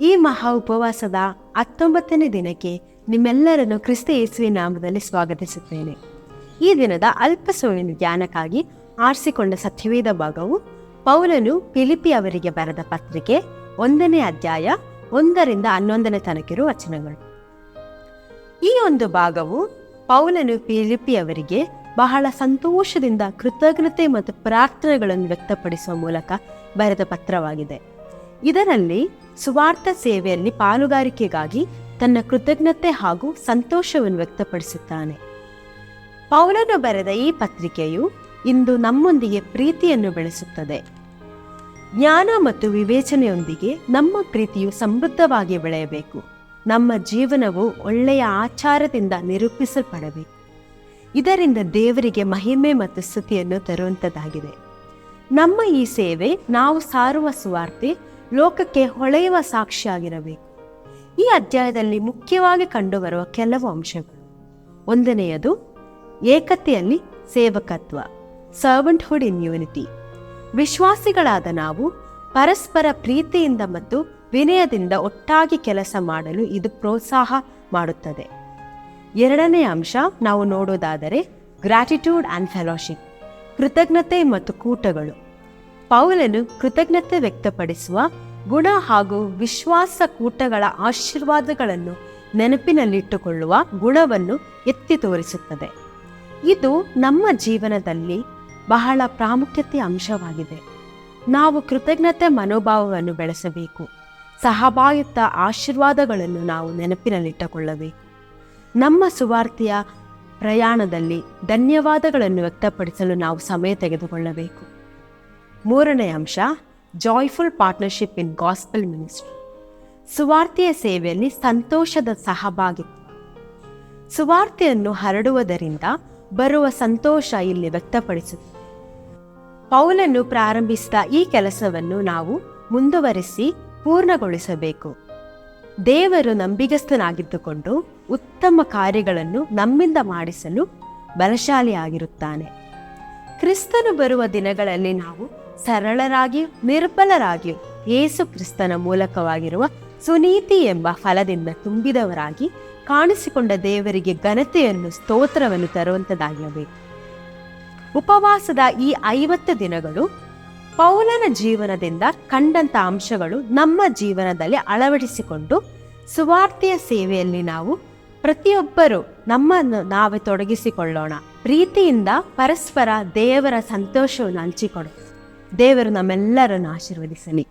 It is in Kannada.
ಈ ಮಹಾ ಉಪವಾಸದ 19ನೇ ದಿನಕ್ಕೆ ನಿಮ್ಮೆಲ್ಲರನ್ನು ಕ್ರಿಸ್ತ ಯೇಸುವಿನ ನಾಮದಲ್ಲಿ ಸ್ವಾಗತಿಸುತ್ತೇನೆ. ಈ ದಿನದ ಅಲ್ಪ ಸಮಯದ ಧ್ಯಾನಕ್ಕಾಗಿ ಆರಿಸಿಕೊಂಡ ಸತ್ಯವೇದ ಭಾಗವು ಪೌಲನು ಫಿಲಿಪ್ಪಿ ಅವರಿಗೆ ಬರೆದ ಪತ್ರಿಕೆ 1ನೇ ಅಧ್ಯಾಯ 1ರಿಂದ 11ನೇ ತನಕಿರುವ ವಚನಗಳು. ಈ ಒಂದು ಭಾಗವು ಪೌಲನು ಫಿಲಿಪ್ಪಿ ಅವರಿಗೆ ಬಹಳ ಸಂತೋಷದಿಂದ ಕೃತಜ್ಞತೆ ಮತ್ತು ಪ್ರಾರ್ಥನೆಗಳನ್ನು ವ್ಯಕ್ತಪಡಿಸುವ ಮೂಲಕ ಬರೆದ ಪತ್ರವಾಗಿದೆ. ಇದರಲ್ಲಿ ಸುವಾರ್ಥ ಸೇವೆಯಲ್ಲಿ ಪಾಲುಗಾರಿಕೆಗಾಗಿ ತನ್ನ ಕೃತಜ್ಞತೆ ಹಾಗೂ ಸಂತೋಷವನ್ನು ವ್ಯಕ್ತಪಡಿಸುತ್ತಾನೆ. ಪೌಲನು ಬರೆದ ಈ ಪತ್ರಿಕೆಯು ಇಂದು ನಮ್ಮೊಂದಿಗೆ ಪ್ರೀತಿಯನ್ನು ಬೆಳೆಸುತ್ತದೆ. ಜ್ಞಾನ ಮತ್ತು ವಿವೇಚನೆಯೊಂದಿಗೆ ನಮ್ಮ ಪ್ರೀತಿಯು ಸಮೃದ್ಧವಾಗಿ ಬೆಳೆಯಬೇಕು. ನಮ್ಮ ಜೀವನವು ಒಳ್ಳೆಯ ಆಚಾರದಿಂದ ನಿರೂಪಿಸಲ್ಪಡಬೇಕು. ಇದರಿಂದ ದೇವರಿಗೆ ಮಹಿಮೆ ಮತ್ತು ಸ್ತುತಿಯನ್ನು ತರುವಂಥದ್ದಾಗಿದೆ. ನಮ್ಮ ಈ ಸೇವೆ ನಾವು ಸಾರುವ ಸುವಾರ್ತೆ ಲೋಕಕ್ಕೆ ಹೊಳೆಯುವ ಸಾಕ್ಷಿಯಾಗಿರಬೇಕು. ಈ ಅಧ್ಯಾಯದಲ್ಲಿ ಮುಖ್ಯವಾಗಿ ಕಂಡುಬರುವ ಕೆಲವು ಅಂಶಗಳು. 1ನೇಯದು ಏಕತೆಯಲ್ಲಿ ಸೇವಕತ್ವ, ಸರ್ವೆಂಟ್ಹುಡ್ ಇನ್ ಯೂನಿಟಿ. ವಿಶ್ವಾಸಿಗಳಾದ ನಾವು ಪರಸ್ಪರ ಪ್ರೀತಿಯಿಂದ ಮತ್ತು ವಿನಯದಿಂದ ಒಟ್ಟಾಗಿ ಕೆಲಸ ಮಾಡಲು ಇದು ಪ್ರೋತ್ಸಾಹ ಮಾಡುತ್ತದೆ. 2ನೇ ಅಂಶ ನಾವು ನೋಡೋದಾದರೆ ಗ್ರಾಟಿಟ್ಯೂಡ್ ಆ್ಯಂಡ್ ಫೆಲೋಶಿಪ್, ಕೃತಜ್ಞತೆ ಮತ್ತು ಕೂಟಗಳು. ಪೌಲನು ಕೃತಜ್ಞತೆ ವ್ಯಕ್ತಪಡಿಸುವ ಗುಣ ಹಾಗೂ ವಿಶ್ವಾಸ ಕೂಟಗಳ ಆಶೀರ್ವಾದಗಳನ್ನು ನೆನಪಿನಲ್ಲಿಟ್ಟುಕೊಳ್ಳುವ ಗುಣವನ್ನು ಎತ್ತಿ ತೋರಿಸುತ್ತದೆ. ಇದು ನಮ್ಮ ಜೀವನದಲ್ಲಿ ಬಹಳ ಪ್ರಾಮುಖ್ಯತೆಯ ಅಂಶವಾಗಿದೆ. ನಾವು ಕೃತಜ್ಞತೆ ಮನೋಭಾವವನ್ನು ಬೆಳೆಸಬೇಕು. ಸಹಭಾಗಿತ್ವ ಆಶೀರ್ವಾದಗಳನ್ನು ನಾವು ನೆನಪಿನಲ್ಲಿಟ್ಟುಕೊಳ್ಳಬೇಕು. ನಮ್ಮ ಸುವಾರ್ತೆಯ ಪ್ರಯಾಣದಲ್ಲಿ ಧನ್ಯವಾದಗಳನ್ನು ವ್ಯಕ್ತಪಡಿಸಲು ನಾವು ಸಮಯ ತೆಗೆದುಕೊಳ್ಳಬೇಕು. 3ನೇ ಅಂಶ ಜಾಯ್ಫುಲ್ ಪಾರ್ಟ್ನರ್ಶಿಪ್ ಇನ್ ಗಾಸ್ಪೆಲ್ ಮಿನಿಸ್ಟ್ರಿ, ಸುವಾರ್ತೆಯ ಸೇವೆಯಲ್ಲಿ ಸಂತೋಷದ ಸಹಭಾಗಿತ್ವ. ಸುವಾರ್ತೆಯನ್ನು ಹರಡುವುದರಿಂದ ಬರುವ ಸಂತೋಷ ಇಲ್ಲಿ ವ್ಯಕ್ತಪಡಿಸುತ್ತದೆ. ಪೌಲನು ಪ್ರಾರಂಭಿಸಿದ ಈ ಕೆಲಸವನ್ನು ನಾವು ಮುಂದುವರಿಸಿ ಪೂರ್ಣಗೊಳಿಸಬೇಕು. ದೇವರು ನಂಬಿಗಸ್ತನಾಗಿದ್ದುಕೊಂಡು ಉತ್ತಮ ಕಾರ್ಯಗಳನ್ನು ನಮ್ಮಿಂದ ಮಾಡಿಸಲು ಬಲಶಾಲಿಯಾಗಿರುತ್ತಾನೆ. ಕ್ರಿಸ್ತನು ಬರುವ ದಿನಗಳಲ್ಲಿ ನಾವು ಸರಳರಾಗಿಯೂ ನಿರ್ಬಲರಾಗಿಯೂ ಯೇಸು ಕ್ರಿಸ್ತನ ಮೂಲಕವಾಗಿರುವ ಸುನೀತಿ ಎಂಬ ಫಲದಿಂದ ತುಂಬಿದವರಾಗಿ ಕಾಣಿಸಿಕೊಂಡ ದೇವರಿಗೆ ಘನತೆಯನ್ನು ಸ್ತೋತ್ರವನ್ನು ತರುವಂಥದ್ದಾಗಿರಬೇಕು. ಉಪವಾಸದ ಈ 50 ದಿನಗಳು ಪೌಲನ ಜೀವನದಿಂದ ಕಂಡಂಥ ಅಂಶಗಳು ನಮ್ಮ ಜೀವನದಲ್ಲಿ ಅಳವಡಿಸಿಕೊಂಡು ಸುವಾರ್ತೆಯ ಸೇವೆಯಲ್ಲಿ ನಾವು ಪ್ರತಿಯೊಬ್ಬರೂ ನಮ್ಮನ್ನು ನಾವೇ ತೊಡಗಿಸಿಕೊಳ್ಳೋಣ. ಪ್ರೀತಿಯಿಂದ ಪರಸ್ಪರ ದೇವರ ಸಂತೋಷವನ್ನು ಹಂಚಿಕೊಡು. ದೇವರು ನಮ್ಮೆಲ್ಲರನ್ನು ಆಶೀರ್ವದಿಸಲಿ.